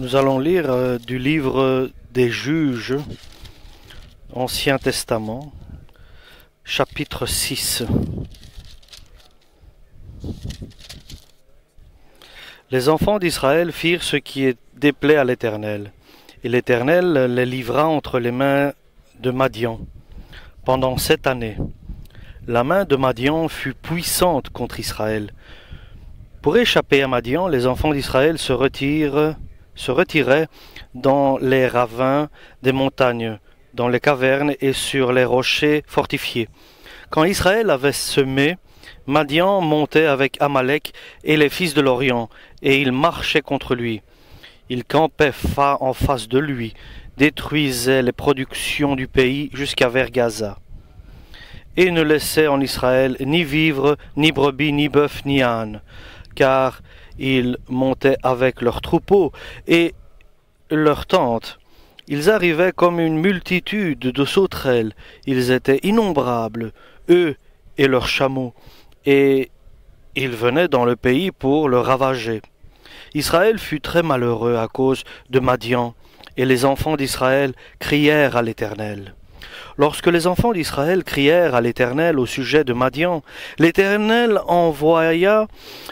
Nous allons lire du livre des Juges, Ancien Testament, chapitre 6. Les enfants d'Israël firent ce qui déplaît à l'Éternel, et l'Éternel les livra entre les mains de Madian pendant 7 années. La main de Madian fut puissante contre Israël. Pour échapper à Madian, les enfants d'Israël se retiraient dans les ravins des montagnes, dans les cavernes et sur les rochers fortifiés. Quand Israël avait semé, Madian montait avec Amalek et les fils de l'Orient, et ils marchaient contre lui. Ils campaient en face de lui, détruisaient les productions du pays jusqu'à vers Gaza, et ne laissaient en Israël ni vivre, ni brebis, ni bœuf, ni âne, car ils montaient avec leurs troupeaux et leurs tentes. Ils arrivaient comme une multitude de sauterelles, ils étaient innombrables, eux et leurs chameaux, et ils venaient dans le pays pour le ravager. Israël fut très malheureux à cause de Madian, et les enfants d'Israël crièrent à l'Éternel. Lorsque les enfants d'Israël crièrent à l'Éternel au sujet de Madian, l'Éternel envoya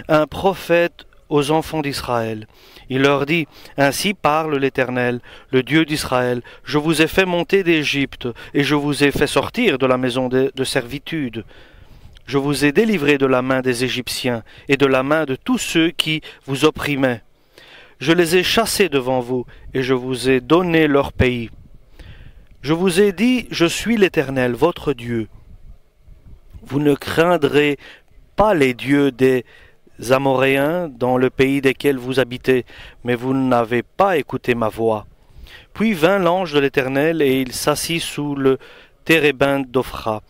un prophète aux enfants d'Israël. Il leur dit, « Ainsi parle l'Éternel, le Dieu d'Israël, je vous ai fait monter d'Égypte, et je vous ai fait sortir de la maison de servitude. Je vous ai délivré de la main des Égyptiens et de la main de tous ceux qui vous opprimaient. Je les ai chassés devant vous, et je vous ai donné leur pays. Je vous ai dit, je suis l'Éternel, votre Dieu. Vous ne craindrez pas les dieux des Amoréens dans le pays desquels vous habitez, mais vous n'avez pas écouté ma voix. » Puis vint l'ange de l'Éternel, et il s'assit sous le térébinthe d'Ophra,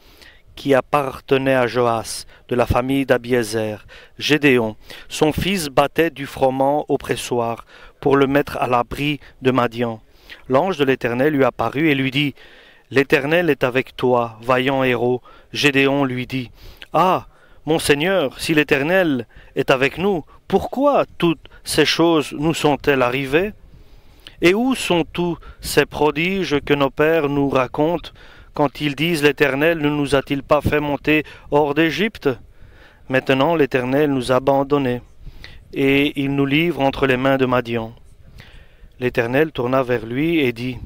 qui appartenait à Joas, de la famille d'Abiézer. Gédéon, son fils, battait du froment au pressoir, pour le mettre à l'abri de Madian. L'ange de l'Éternel lui apparut et lui dit, « L'Éternel est avec toi, vaillant héros. » Gédéon lui dit, « Ah, mon Seigneur, si l'Éternel est avec nous, pourquoi toutes ces choses nous sont-elles arrivées? Et où sont tous ces prodiges que nos pères nous racontent, quand ils disent, l'Éternel ne nous a-t-il pas fait monter hors d'Égypte? Maintenant l'Éternel nous a abandonnés, et il nous livre entre les mains de Madian. » L'Éternel tourna vers lui et dit,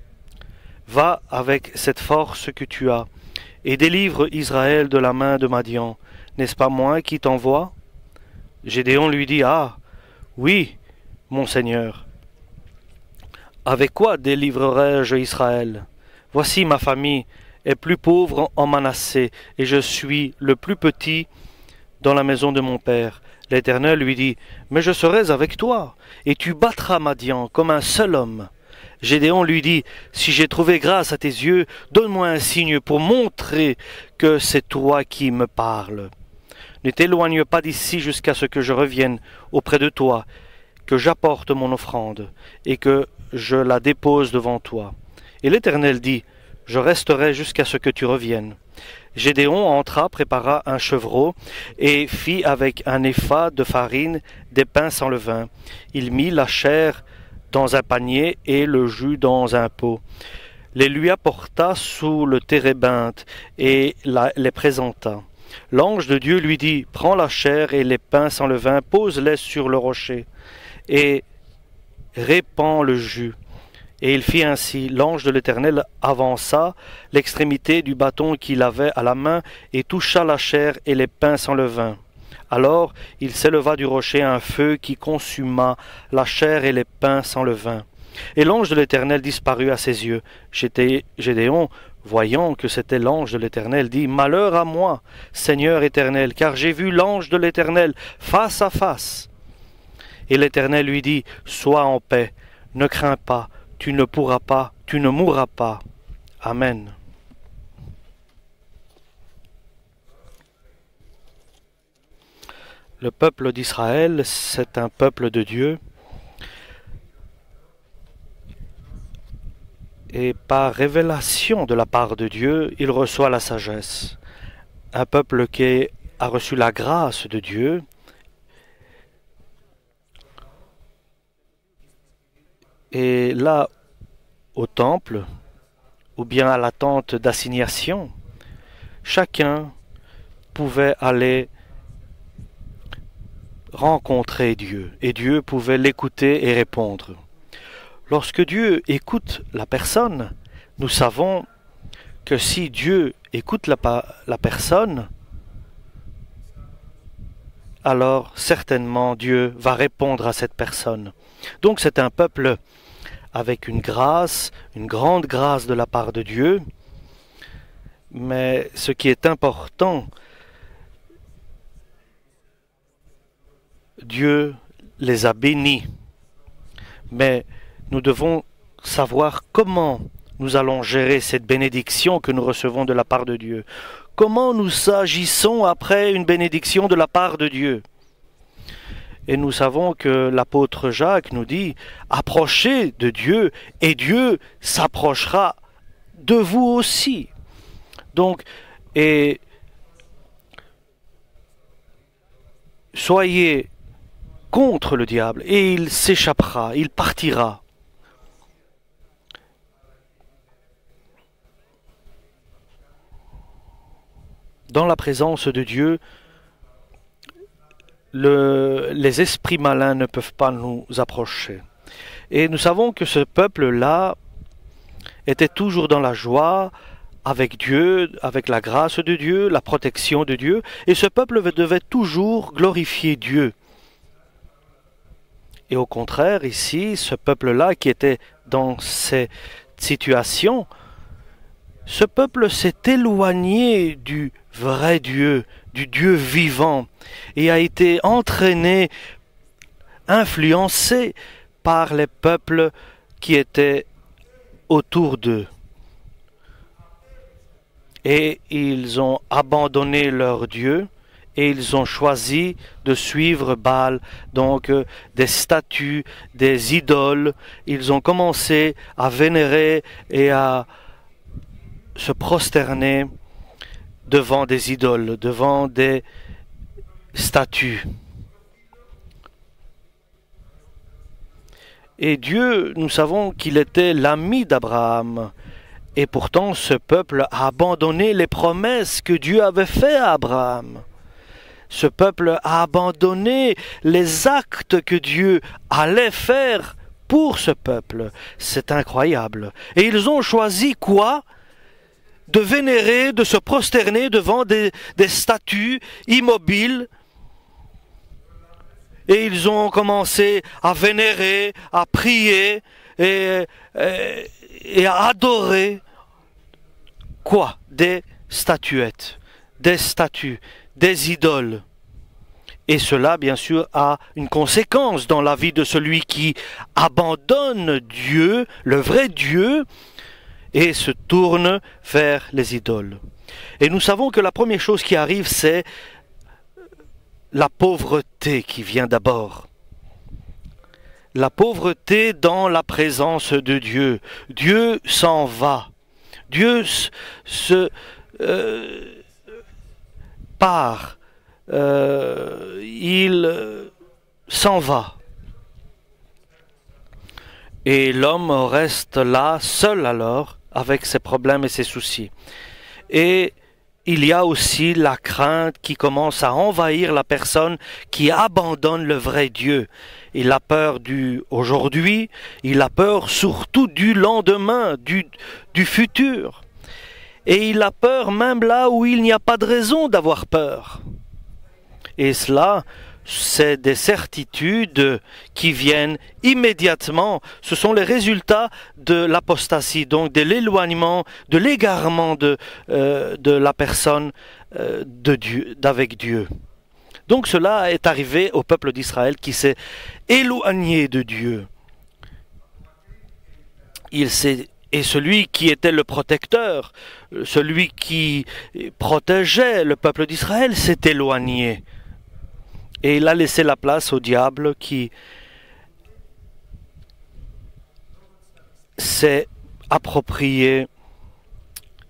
« Va avec cette force que tu as, et délivre Israël de la main de Madian. N'est-ce pas moi qui t'envoie? » Gédéon lui dit, « Ah, oui, mon Seigneur. Avec quoi délivrerai-je Israël? Voici ma famille est plus pauvre en Manassé, et je suis le plus petit dans la maison de mon père. » L'Éternel lui dit, « Mais je serai avec toi, et tu battras Madian comme un seul homme. » Gédéon lui dit, « Si j'ai trouvé grâce à tes yeux, donne-moi un signe pour montrer que c'est toi qui me parles. Ne t'éloigne pas d'ici jusqu'à ce que je revienne auprès de toi, que j'apporte mon offrande, et que je la dépose devant toi. » Et l'Éternel dit, « Je resterai jusqu'à ce que tu reviennes. » Gédéon entra, prépara un chevreau, et fit avec un épha de farine des pains sans levain. Il mit la chair dans un panier et le jus dans un pot. Les lui apporta sous le térébinthe et les présenta. L'ange de Dieu lui dit, « Prends la chair et les pains sans levain, pose-les sur le rocher, et répands le jus. » Et il fit ainsi. L'ange de l'Éternel avança l'extrémité du bâton qu'il avait à la main et toucha la chair et les pains sans levain. Alors il s'éleva du rocher un feu qui consuma la chair et les pains sans levain. Et l'ange de l'Éternel disparut à ses yeux. Gédéon, voyant que c'était l'ange de l'Éternel, dit, « Malheur à moi, Seigneur Éternel, car j'ai vu l'ange de l'Éternel face à face. » Et l'Éternel lui dit, « Sois en paix, ne crains pas. Tu ne pourras pas, tu ne mourras pas. » Amen. Le peuple d'Israël, c'est un peuple de Dieu. Et par révélation de la part de Dieu, il reçoit la sagesse. Un peuple qui a reçu la grâce de Dieu Et là, au temple, ou bien à la tente d'assignation, chacun pouvait aller rencontrer Dieu, et Dieu pouvait l'écouter et répondre. Lorsque Dieu écoute la personne, nous savons que si Dieu écoute la personne, alors certainement Dieu va répondre à cette personne. Donc c'est un peuple avec une grâce, une grande grâce de la part de Dieu, mais ce qui est important, Dieu les a bénis, mais nous devons savoir comment nous allons gérer cette bénédiction que nous recevons de la part de Dieu. Comment nous agissons après une bénédiction de la part de Dieu. Et nous savons que l'apôtre Jacques nous dit « Approchez de Dieu et Dieu s'approchera de vous aussi. » Donc, et soyez contre le diable et il s'échappera, il partira. Dans la présence de Dieu, les esprits malins ne peuvent pas nous approcher. Et nous savons que ce peuple-là était toujours dans la joie avec Dieu, avec la grâce de Dieu, la protection de Dieu, et ce peuple devait toujours glorifier Dieu. Et au contraire, ici, ce peuple-là qui était dans cette situation, ce peuple s'est éloigné du vrai Dieu, du Dieu vivant, et a été entraîné, influencé par les peuples qui étaient autour d'eux. Et ils ont abandonné leur Dieu, et ils ont choisi de suivre Baal, donc des statues, des idoles. Ils ont commencé à vénérer et à se prosterner devant des idoles, devant des statues. Et Dieu, nous savons qu'il était l'ami d'Abraham. Et pourtant, ce peuple a abandonné les promesses que Dieu avait faites à Abraham. Ce peuple a abandonné les actes que Dieu allait faire pour ce peuple. C'est incroyable. Et ils ont choisi quoi? De vénérer, de se prosterner devant des statues immobiles. Et ils ont commencé à vénérer, à prier et à adorer quoi? Des statuettes, des statues, des idoles. Et cela, bien sûr, a une conséquence dans la vie de celui qui abandonne Dieu, le vrai Dieu, et se tourne vers les idoles. Et nous savons que la première chose qui arrive, c'est la pauvreté qui vient d'abord. La pauvreté dans la présence de Dieu. Dieu s'en va. Dieu part. Il s'en va. Et l'homme reste là, seul alors, avec ses problèmes et ses soucis. Et il y a aussi la crainte qui commence à envahir la personne qui abandonne le vrai Dieu. Il a peur du aujourd'hui, il a peur surtout du lendemain, du futur. Et il a peur même là où il n'y a pas de raison d'avoir peur. Et cela, c'est des certitudes qui viennent immédiatement. Ce sont les résultats de l'apostasie, donc de l'éloignement, de l'égarement de la personne d'avec Dieu. Donc cela est arrivé au peuple d'Israël qui s'est éloigné de Dieu. Et celui qui était le protecteur, celui qui protégeait le peuple d'Israël s'est éloigné. Et il a laissé la place au diable qui s'est approprié,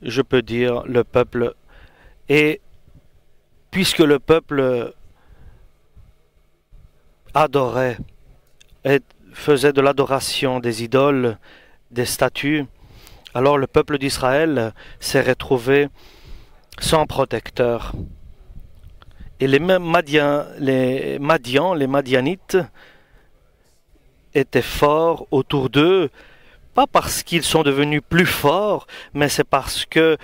je peux dire, le peuple. Et puisque le peuple adorait et faisaient de l'adoration des idoles, des statues, alors le peuple d'Israël s'est retrouvé sans protecteur. Et les Madianites étaient forts autour d'eux, pas parce qu'ils sont devenus plus forts, mais c'est parce que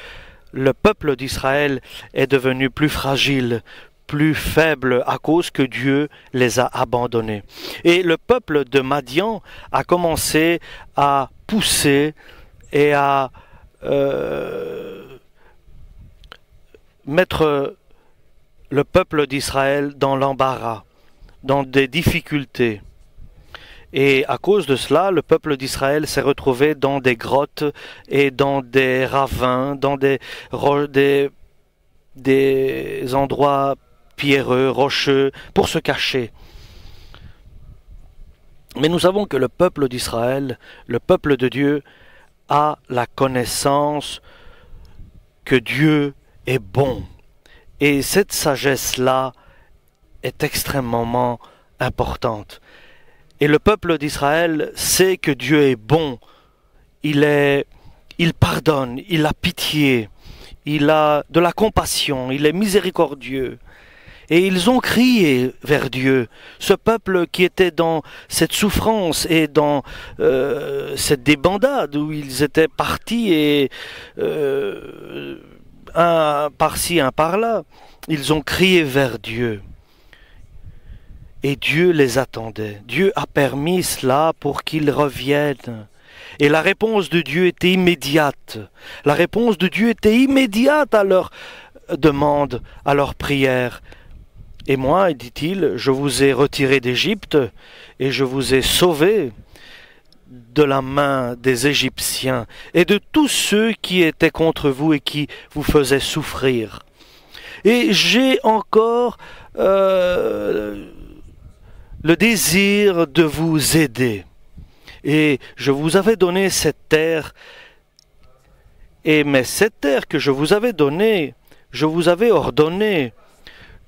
le peuple d'Israël est devenu plus fragile, plus faible à cause que Dieu les a abandonnés. Et le peuple de Madian a commencé à pousser et à mettre le peuple d'Israël dans l'embarras, dans des difficultés. Et à cause de cela, le peuple d'Israël s'est retrouvé dans des grottes et dans des ravins, dans des endroits pierreux, rocheux, pour se cacher. Mais nous savons que le peuple d'Israël, le peuple de Dieu, a la connaissance que Dieu est bon. Et cette sagesse-là est extrêmement importante. Et le peuple d'Israël sait que Dieu est bon. Il pardonne, il a pitié, il a de la compassion, il est miséricordieux. Et ils ont crié vers Dieu. Ce peuple qui était dans cette souffrance et dans cette débandade où ils étaient partis et un par-ci, un par-là, ils ont crié vers Dieu. Et Dieu les attendait. Dieu a permis cela pour qu'ils reviennent. Et la réponse de Dieu était immédiate. La réponse de Dieu était immédiate à leur demande, à leur prière. Et moi, dit-il, je vous ai retiré d'Égypte et je vous ai sauvé de la main des Égyptiens et de tous ceux qui étaient contre vous et qui vous faisaient souffrir. Et j'ai encore le désir de vous aider. Et je vous avais donné cette terre, mais cette terre que je vous avais donnée, je vous avais ordonné,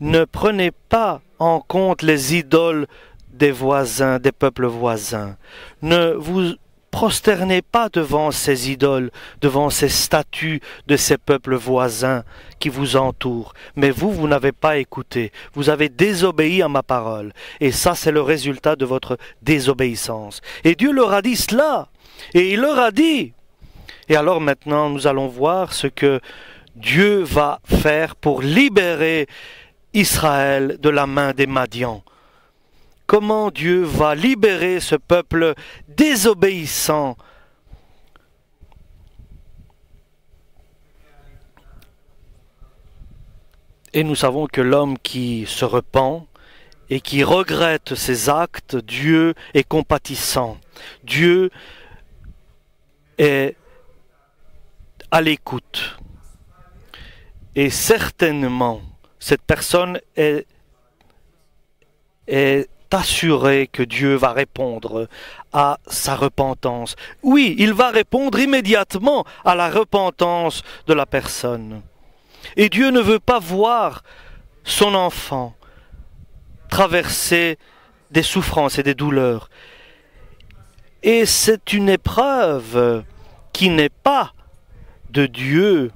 ne prenez pas en compte les idoles des voisins, des peuples voisins. Ne vous prosternez pas devant ces idoles, devant ces statues de ces peuples voisins qui vous entourent. Mais vous n'avez pas écouté. Vous avez désobéi à ma parole. Et ça, c'est le résultat de votre désobéissance. Et Dieu leur a dit cela. Et il leur a dit. Et alors maintenant, nous allons voir ce que Dieu va faire pour libérer Israël de la main des Madians. Comment Dieu va libérer ce peuple désobéissant. Et nous savons que l'homme qui se repent et qui regrette ses actes, Dieu est compatissant. Dieu est à l'écoute. Et certainement, cette personne est assuré que Dieu va répondre à sa repentance. Oui, il va répondre immédiatement à la repentance de la personne. Et Dieu ne veut pas voir son enfant traverser des souffrances et des douleurs. Et c'est une épreuve qui n'est pas de Dieu.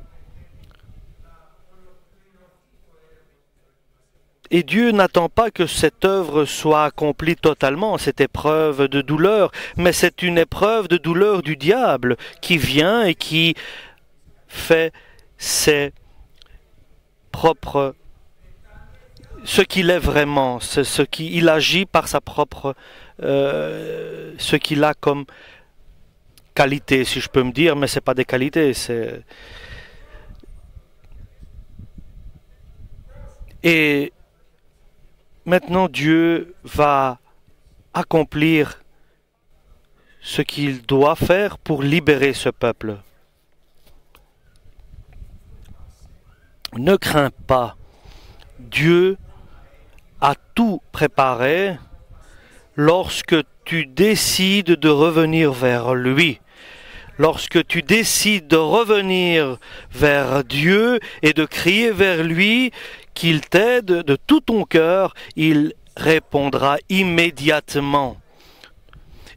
Et Dieu n'attend pas que cette œuvre soit accomplie totalement, cette épreuve de douleur, mais c'est une épreuve de douleur du diable qui vient et qui fait ses propres... ce qu'il est vraiment, il agit par sa propre... ce qu'il a comme qualité, si je peux me dire, mais ce n'est pas des qualités, c'est... Et maintenant, Dieu va accomplir ce qu'il doit faire pour libérer ce peuple. Ne crains pas. Dieu a tout préparé lorsque tu décides de revenir vers lui. Lorsque tu décides de revenir vers Dieu et de crier vers lui, qu'il t'aide de tout ton cœur, il répondra immédiatement.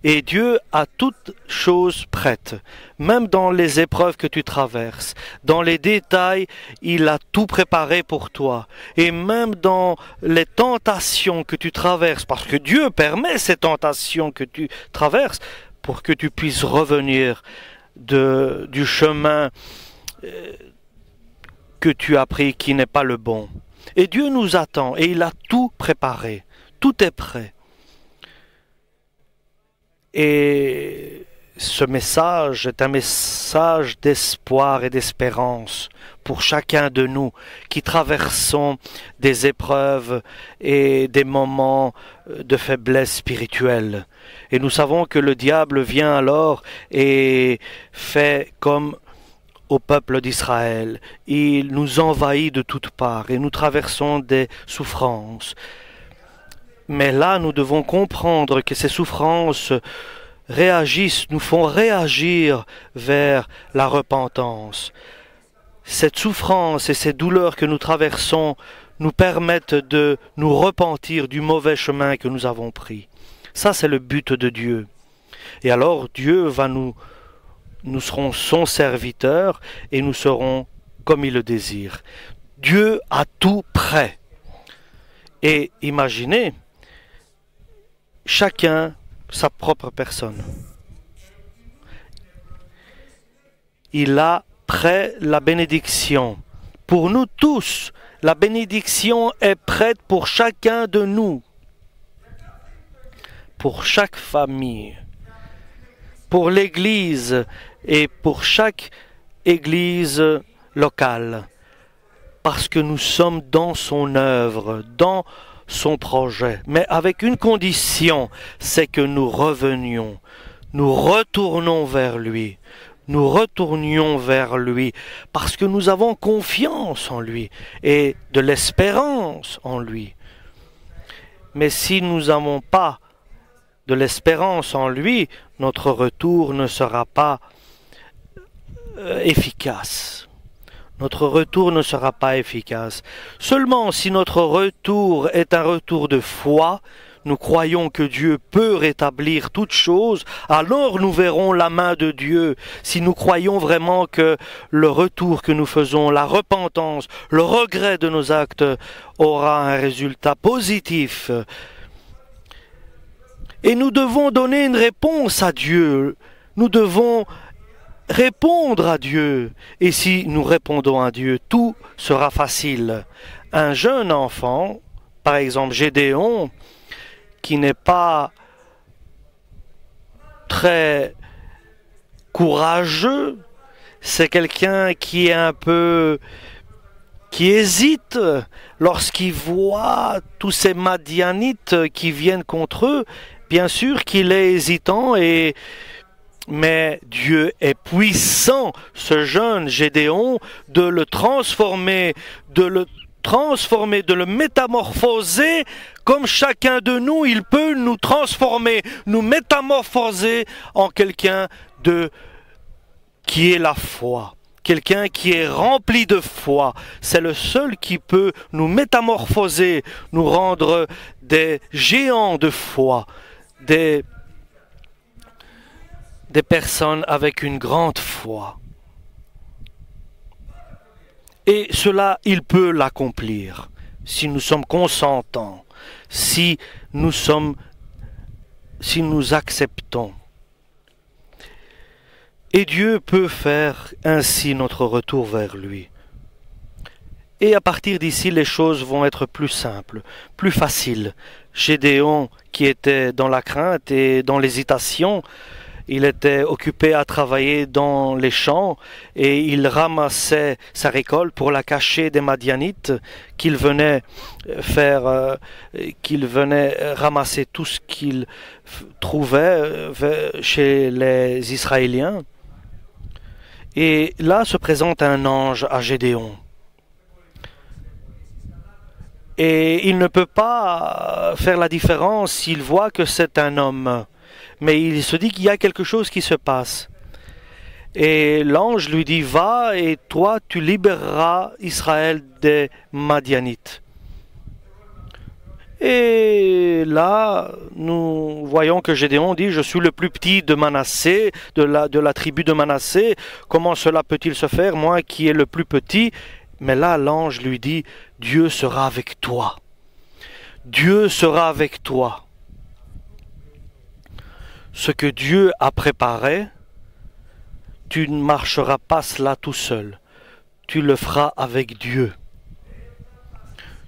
Et Dieu a toutes choses prêtes, même dans les épreuves que tu traverses. Dans les détails, il a tout préparé pour toi. Et même dans les tentations que tu traverses, parce que Dieu permet ces tentations que tu traverses pour que tu puisses revenir du chemin que tu as pris qui n'est pas le bon. Et Dieu nous attend et il a tout préparé. Tout est prêt. Et ce message est un message d'espoir et d'espérance pour chacun de nous qui traversons des épreuves et des moments de faiblesse spirituelle. Et nous savons que le diable vient alors et fait comme au peuple d'Israël. Il nous envahit de toutes parts et nous traversons des souffrances. Mais là, nous devons comprendre que ces souffrances nous font réagir vers la repentance. Cette souffrance et ces douleurs que nous traversons nous permettent de nous repentir du mauvais chemin que nous avons pris. Ça, c'est le but de Dieu. Et alors, Dieu nous serons son serviteur et nous serons comme il le désire. Dieu a tout prêt. Et imaginez, chacun sa propre personne. Il a prêt la bénédiction. Pour nous tous, la bénédiction est prête pour chacun de nous. Pour chaque famille. Pour l'Église et pour chaque Église locale. Parce que nous sommes dans son œuvre, dans son projet, mais avec une condition, c'est que nous revenions, nous retournons vers lui, nous retournions vers lui, parce que nous avons confiance en lui et de l'espérance en lui. Mais si nous n'avons pas de l'espérance en lui, notre retour ne sera pas efficace. Notre retour ne sera pas efficace. Seulement si notre retour est un retour de foi, nous croyons que Dieu peut rétablir toutes choses, alors nous verrons la main de Dieu. Si nous croyons vraiment que le retour que nous faisons, la repentance, le regret de nos actes aura un résultat positif. Et nous devons donner une réponse à Dieu. Nous devons répondre à Dieu. Et si nous répondons à Dieu, tout sera facile. Un jeune enfant, par exemple Gédéon, qui n'est pas très courageux, c'est quelqu'un qui est qui hésite lorsqu'il voit tous ces Madianites qui viennent contre eux. Bien sûr qu'il est hésitant mais Dieu est puissant, ce jeune Gédéon, de le transformer, de le métamorphoser, comme chacun de nous, il peut nous transformer, nous métamorphoser en quelqu'un qui est la foi. Quelqu'un qui est rempli de foi. C'est le seul qui peut nous métamorphoser, nous rendre des géants de foi, des personnes avec une grande foi. Et cela, il peut l'accomplir si nous sommes consentants, si nous acceptons. Et Dieu peut faire ainsi notre retour vers lui. Et à partir d'ici, les choses vont être plus simples, plus faciles. Gédéon, qui était dans la crainte et dans l'hésitation, il était occupé à travailler dans les champs et il ramassait sa récolte pour la cacher des Madianites qu'il venait ramasser tout ce qu'il trouvait chez les Israéliens. Et là se présente un ange à Gédéon. Et il ne peut pas faire la différence s'il voit que c'est un homme. Mais il se dit qu'il y a quelque chose qui se passe. Et l'ange lui dit, va et toi tu libéreras Israël des Madianites. Et là, nous voyons que Gédéon dit, je suis le plus petit de Manassé, de la tribu de Manassé. Comment cela peut-il se faire, moi qui est le plus petit? Mais là, l'ange lui dit, Dieu sera avec toi. Dieu sera avec toi. Ce que Dieu a préparé, tu ne marcheras pas cela tout seul. Tu le feras avec Dieu.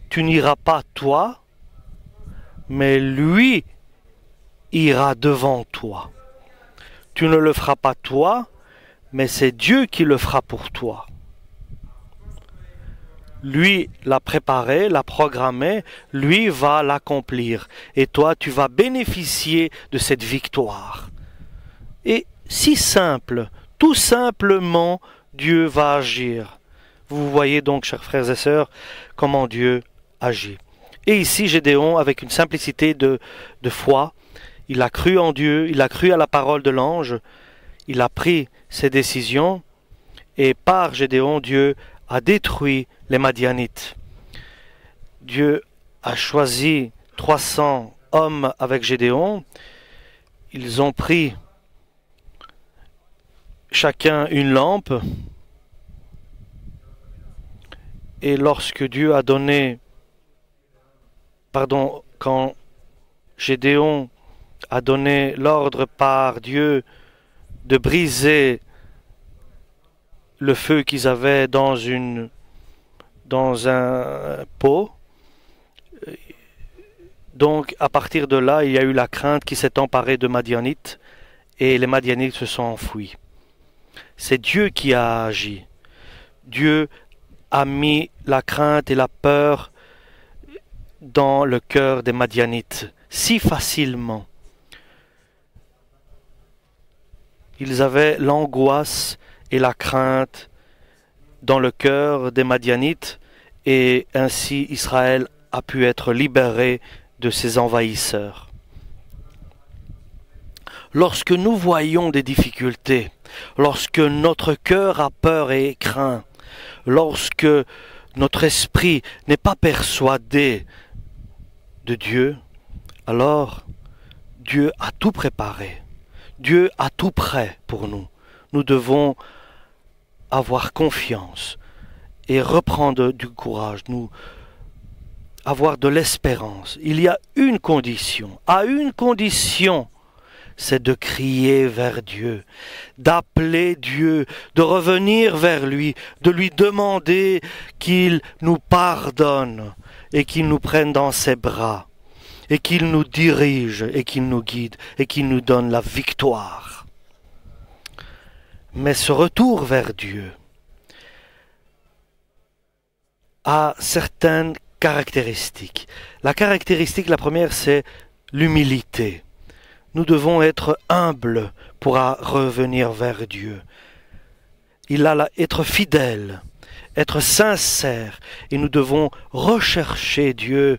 Tu n'iras pas toi, mais lui ira devant toi. Tu ne le feras pas toi, mais c'est Dieu qui le fera pour toi. Lui l'a préparé, l'a programmé, lui va l'accomplir. Et toi, tu vas bénéficier de cette victoire. Et si simple, tout simplement, Dieu va agir. Vous voyez donc, chers frères et sœurs, comment Dieu agit. Et ici, Gédéon, avec une simplicité de foi, il a cru en Dieu, il a cru à la parole de l'ange, il a pris ses décisions, et par Gédéon, Dieu a détruit les Madianites. Dieu a choisi 300 hommes avec Gédéon. Ils ont pris chacun une lampe. Et lorsque Dieu a donné, quand Gédéon a donné l'ordre par Dieu de briser le feu qu'ils avaient dans un pot. Donc à partir de là, il y a eu la crainte qui s'est emparée de Madianites et les Madianites se sont enfuis. C'est Dieu qui a agi. Dieu a mis la crainte et la peur dans le cœur des Madianites si facilement. Ils avaient l'angoisse et la crainte dans le cœur des Madianites, et ainsi Israël a pu être libéré de ses envahisseurs. Lorsque nous voyons des difficultés, lorsque notre cœur a peur et craint, lorsque notre esprit n'est pas persuadé de Dieu, alors Dieu a tout préparé. Dieu a tout prêt pour nous. Nous devons avoir confiance et reprendre du courage, nous avoir de l'espérance. Il y a une condition, c'est de crier vers Dieu, d'appeler Dieu, de revenir vers lui, de lui demander qu'il nous pardonne et qu'il nous prenne dans ses bras, et qu'il nous dirige et qu'il nous guide et qu'il nous donne la victoire. Mais ce retour vers Dieu a certaines caractéristiques. La première, c'est l'humilité. Nous devons être humbles pour revenir vers Dieu. Être fidèles, être sincères, et nous devons rechercher Dieu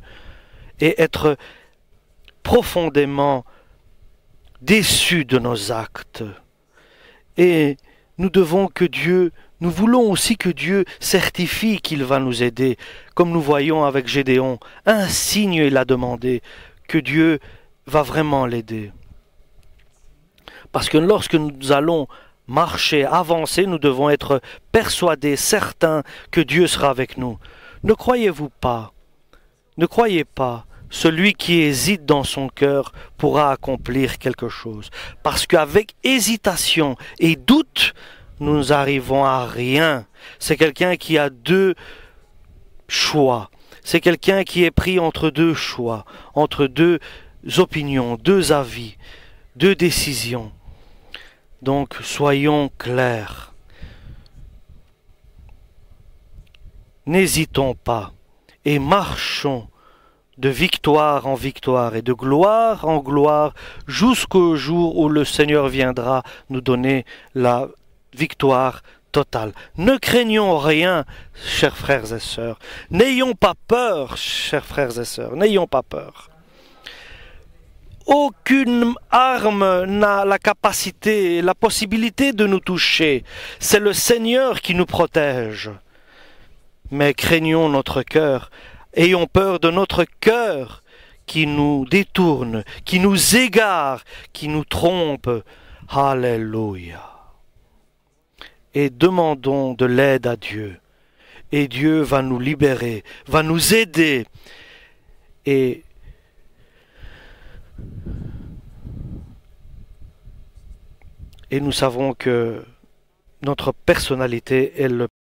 et être profondément déçus de nos actes. Et nous voulons aussi que Dieu certifie qu'il va nous aider, comme nous voyons avec Gédéon. Un signe il a demandé, que Dieu va vraiment l'aider. Parce que lorsque nous allons marcher, avancer, nous devons être persuadés, certains que Dieu sera avec nous. Ne croyez pas, celui qui hésite dans son cœur pourra accomplir quelque chose. Parce qu'avec hésitation et doute, nous arrivons à rien. C'est quelqu'un qui a deux choix. C'est quelqu'un qui est pris entre deux choix, entre deux opinions, deux avis, deux décisions. Donc, soyons clairs. N'hésitons pas et marchons de victoire en victoire et de gloire en gloire jusqu'au jour où le Seigneur viendra nous donner la victoire totale. Ne craignons rien, chers frères et sœurs. N'ayons pas peur, chers frères et sœurs. N'ayons pas peur. Aucune arme n'a la capacité, la possibilité de nous toucher. C'est le Seigneur qui nous protège. Mais craignons notre cœur. Ayons peur de notre cœur qui nous détournent, qui nous égarent, qui nous trompent. Alléluia. Et demandons de l'aide à Dieu. Et Dieu va nous libérer, va nous aider. Et nous savons que notre personnalité est le